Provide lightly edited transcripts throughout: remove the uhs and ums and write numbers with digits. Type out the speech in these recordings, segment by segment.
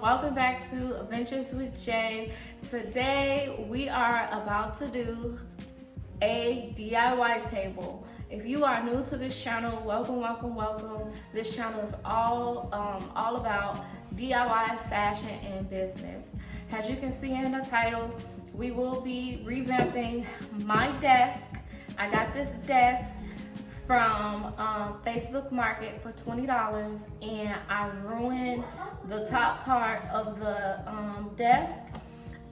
Welcome back to Adventures with Jay. Today we are about to do a DIY table. If you are new to this channel, welcome. This channel is all about DIY fashion and business. As you can see in the title, we will be revamping my desk. I got this desk from Facebook Market for $20, and I ruined the top part of the desk,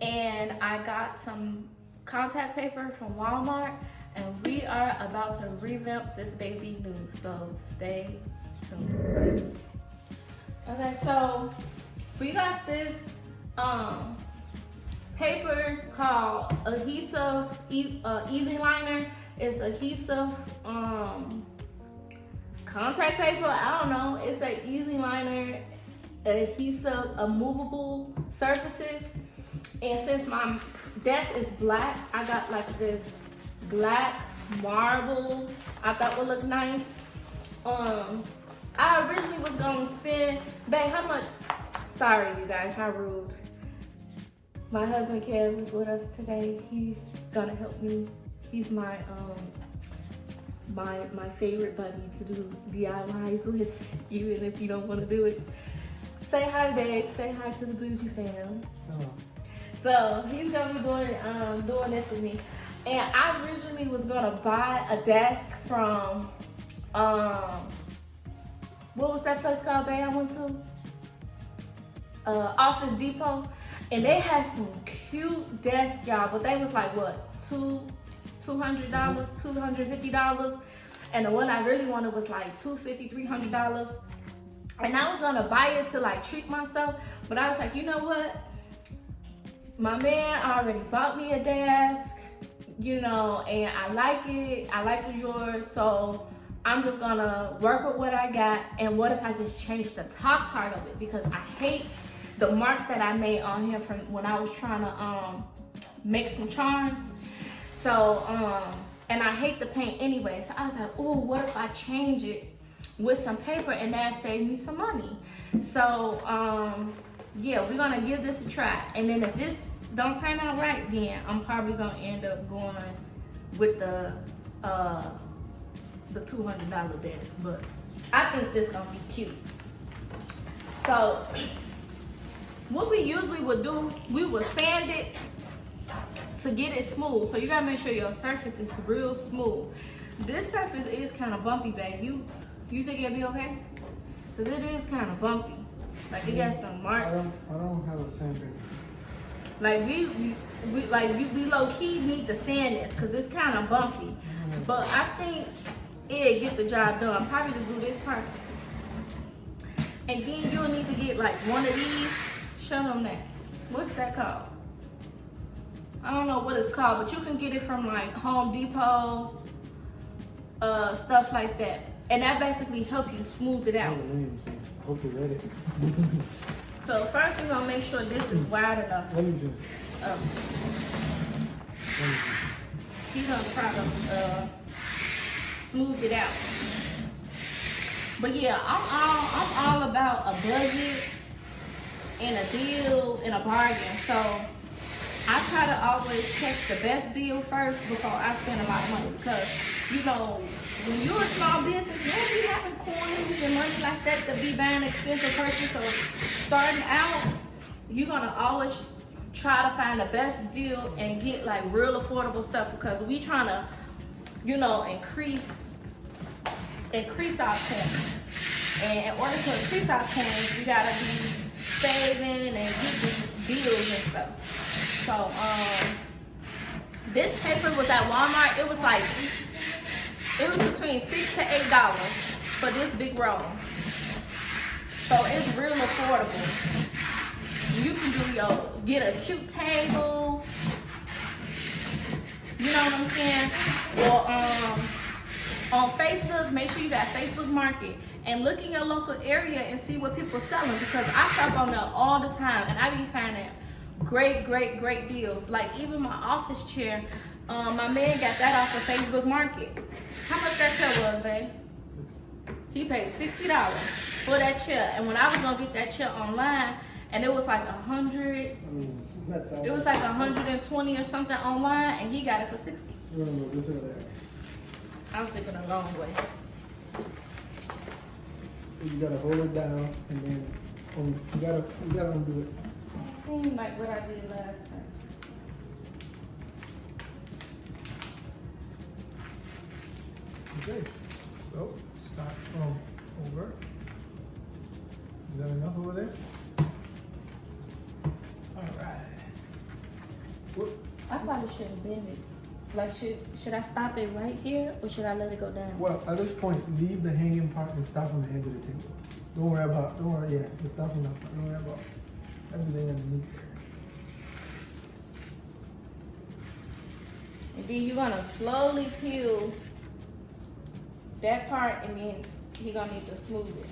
and I got some contact paper from Walmart, and we are about to revamp this baby new, so stay tuned. Okay, so we got this paper called adhesive easy liner. It's adhesive contact paper. I don't know. It's an easy liner adhesive movable surfaces. And since my desk is black, I got like this black marble I thought would look nice. I originally was gonna spend, babe, how much? Sorry you guys, how rude. My husband Kev is with us today. He's gonna help me. He's my my favorite buddy to do DIYs with, even if you don't want to do it. Say hi, babe. Say hi to the Bougie fam. Hello. So he's gonna be doing this with me. And I originally was gonna buy a desk from what was that place called, babe? I went to Office Depot, and they had some cute desks, y'all. But they was like what, $200, $250, and the one I really wanted was like $250, $300. And I was gonna buy it to like treat myself, but I was like, you know what? My man already bought me a desk, you know, and I like it. I like the drawers, so I'm just gonna work with what I got. And what if I just change the top part of it? Because I hate the marks that I made on here from when I was trying to make some charms. So, and I hate the paint anyway. So I was like, oh, what if I change it with some paper and that saved me some money? So, yeah, we're gonna give this a try. And then if this don't turn out right, then I'm probably gonna end up going with the $200 desk. But I think this gonna be cute. So, what we usually would do, we would sand it to get it smooth. So you gotta make sure your surface is real smooth. This surface is kind of bumpy, babe. You think it'll be okay? Cause it is kind of bumpy. Like it got some marks. I don't have a sandpaper. Like we low key need to sand this cause it's kind of bumpy. But I think it'll get the job done. Probably just do this part. And then you'll need to get like one of these. Show them that. What's that called? I don't know what it's called, but you can get it from like Home Depot, stuff like that. And that basically help you smooth it out. Hope you read it. So first we're gonna make sure this is wide enough. Let me just. He's gonna try to smooth it out. But yeah, I'm all about a budget and a deal and a bargain. So I try to always catch the best deal first before I spend a lot of money, because you know, when you're a small business, you don't be having coins and money like that to be buying expensive purchases. So starting out, you're gonna always try to find the best deal and get like real affordable stuff, because we trying to, you know, increase our coins. And in order to increase our coins, we gotta be saving and getting deals and stuff. So this paper was at Walmart. It was between $6 to $8 for this big roll. So it's real affordable. You can get a cute table. You know what I'm saying? Or on Facebook, make sure you got Facebook Market and look in your local area and see what people are selling, because I shop on there all the time and I be finding great deals. Like even my office chair, my man got that off of Facebook Market. How much that chair was, babe? 60. He paid $60 for that chair. And when I was gonna get that chair online, and it was like 100. I mean, that's It was like 120 or something online, and he got it for 60. No, this or that. I was thinking a long way. So you gotta hold it down and then you gotta undo it. Seemed like what I did last time. Okay, so start from over. Is that enough over there? Alright. Whoop. I probably shouldn't bend it. Like, should I stop it right here, or should I let it go down? Well, at this point, leave the hanging part and stop on the edge of the table. Don't worry, just stop on that part. Don't worry about everything underneath there. And then you're gonna slowly peel that part, and then you're gonna need to smooth it.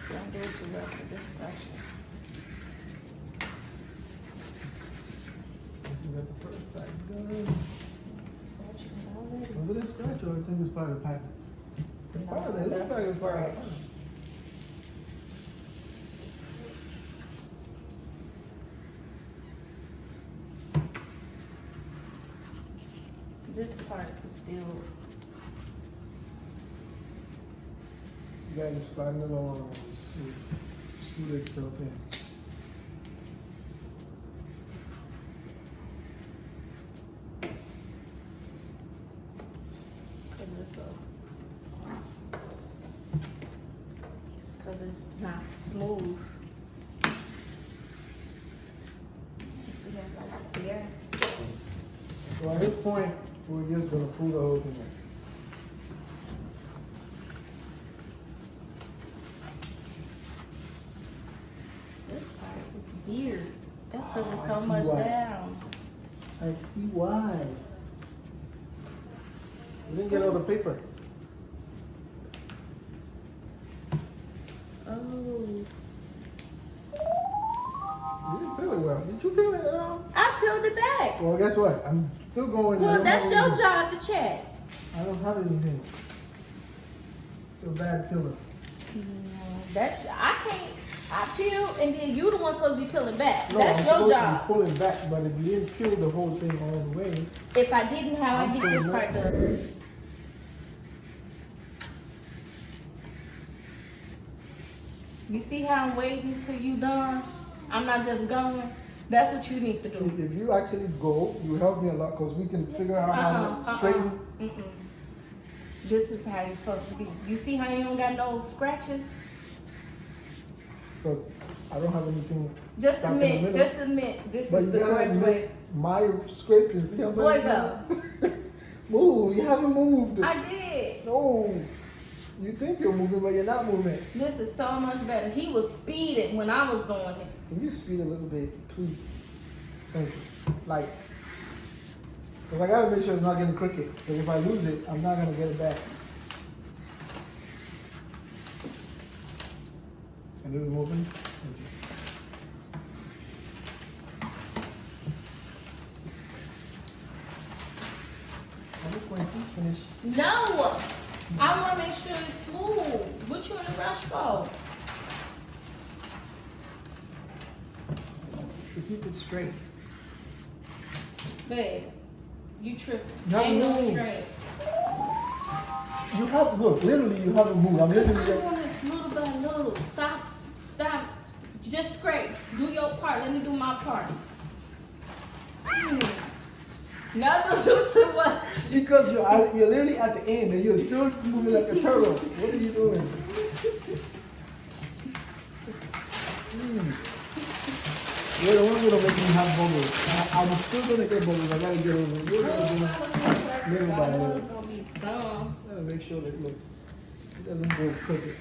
Don't do it too rough for this section. So you got the first side done. Was it a scratch or I think it's part of the pattern? It's part of it. It looks like it's part of the pattern. This part is still. You gotta just flatten it on and scoot itself in. Because it's not smooth. See, that's like there. So at this point, we're just gonna pull the whole thing in. This part is weird. That's because I it's so see much why. down. I see why. You didn't get all the paper. Oh. You didn't peel it well. Did you peel it at all? I peeled it back. Well, guess what? I'm still going. I Well, don't that's have your anything. job to check. I don't have anything. You're a bad peeler. I can't. I peel, and then you the one supposed to be peeling back. No, That's I'm your supposed job. to be pulling back, but if you didn't peel the whole thing all the way, If I didn't, how I get this part done? You see how I'm waiting till you done? I'm not just going. That's what you need to see, do. if you actually go, you help me a lot because we can figure out how to straighten. This is how you're supposed to be. You see how you don't got no scratches? Because I don't have anything. Just stuck in the admit, middle. just admit, this But is you the gotta correct admit way. my scraping. See how Boy, go. Move. You haven't moved. I did. No. You think you're moving, but you're not moving. This is so much better. He was speeding when I was doing it. Can you speed a little bit, please? Thank you. Like, because I gotta make sure it's not getting crooked. Because if I lose it, I'm not gonna get it back. Can you move it? Thank you. At this point, please finish. No! I want to make sure it's smooth. What you in a rush for? To keep it straight. Babe, you tripping. Not Ain't no me. straight. You have, look, literally you haven't moved. I'm Because literally I want it little by little. Stop. Just scrape. Do your part. Let me do my part. Not to do too much. Because you're literally at the end and you're still moving like a turtle. What are you doing? You're the one gonna make me have bubbles. I'm still gonna get bubbles. I gotta get over it. You're gonna do little by little. It's gonna be some. Gotta make sure that look, it doesn't go crooked.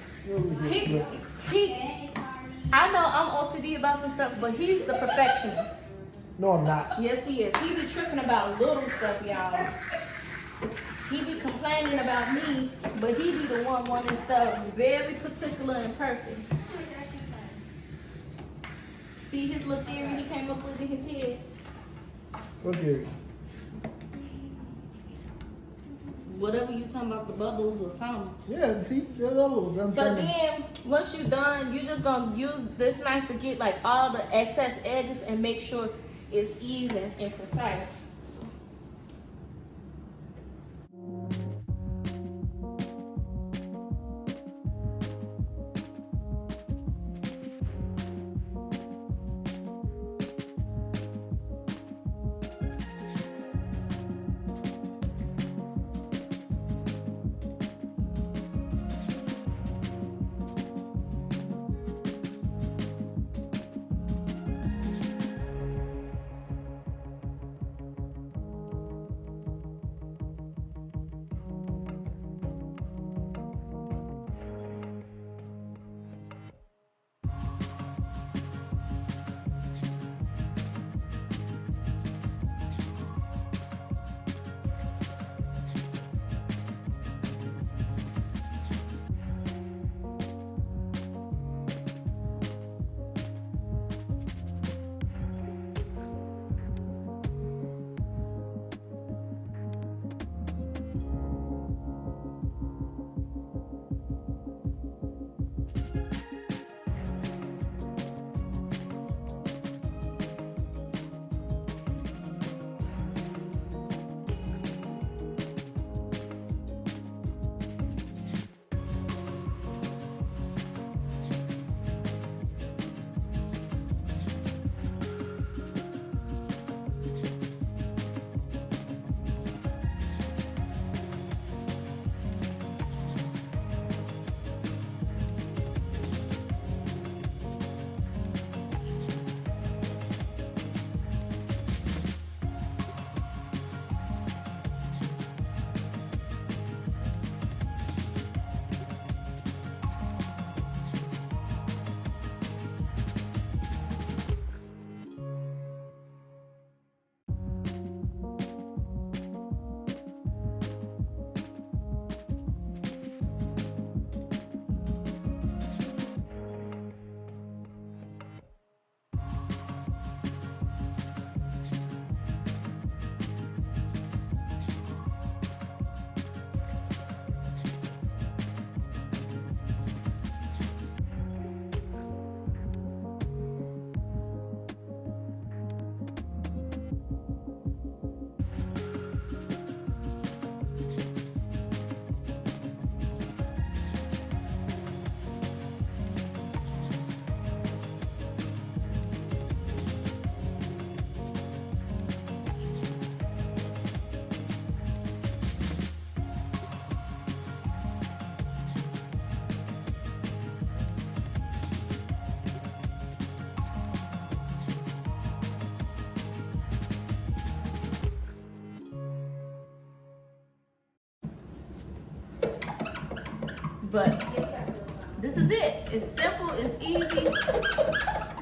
I know I'm OCD about some stuff, but he's the perfectionist. No, I'm not. Yes, he is. He be tripping about little stuff, y'all. He be complaining about me, but he be the one wanting stuff very particular and perfect. See his little theory he came up with in his head? Okay. whatever you talking about, the bubbles or something. Yeah, see, they're bubbles. I'm So trying to- then, once you're done, you just gonna use this knife to get like all the excess edges and make sure it's even and precise. But this is it. It's simple, it's easy.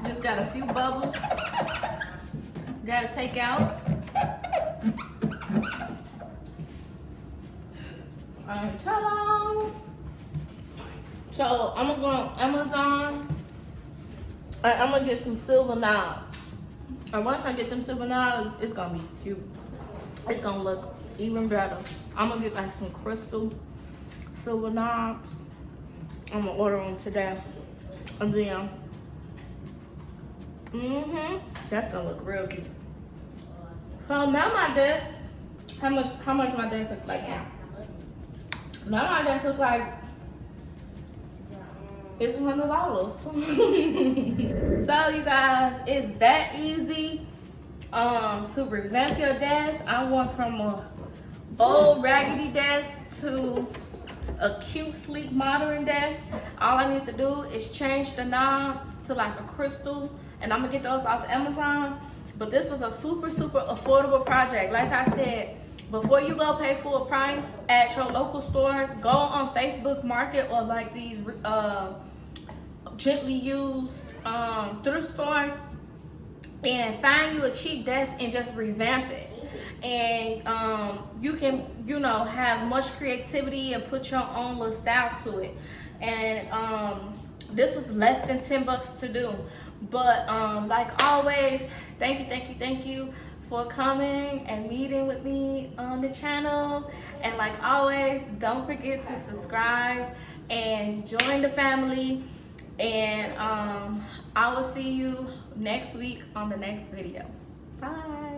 Just got a few bubbles. Gotta take out. Ta-da! So I'm gonna go on Amazon. I'm gonna get some silver knobs. And once I get them silver knobs, it's gonna be cute. It's gonna look even better. I'm gonna get like some crystal silver knobs. I'm gonna order them today. And then, that's gonna look real cute. So now my desk, how much my desk look like now? Now my desk look like it's $100. So you guys, it's that easy to revamp your desk. I went from a old raggedy desk to a cute, sleek, modern desk. All I need to do is change the knobs to like a crystal, and I'm gonna get those off Amazon. But this was a super, super affordable project. Like I said, before you go pay full price at your local stores, go on Facebook Market or like these gently used thrift stores and find you a cheap desk and just revamp it. And you can, you know, have much creativity and put your own little style to it. And this was less than $10 to do. But like always, thank you for coming and meeting with me on the channel. And like always, don't forget to subscribe and join the family. And I will see you next week on the next video. Bye.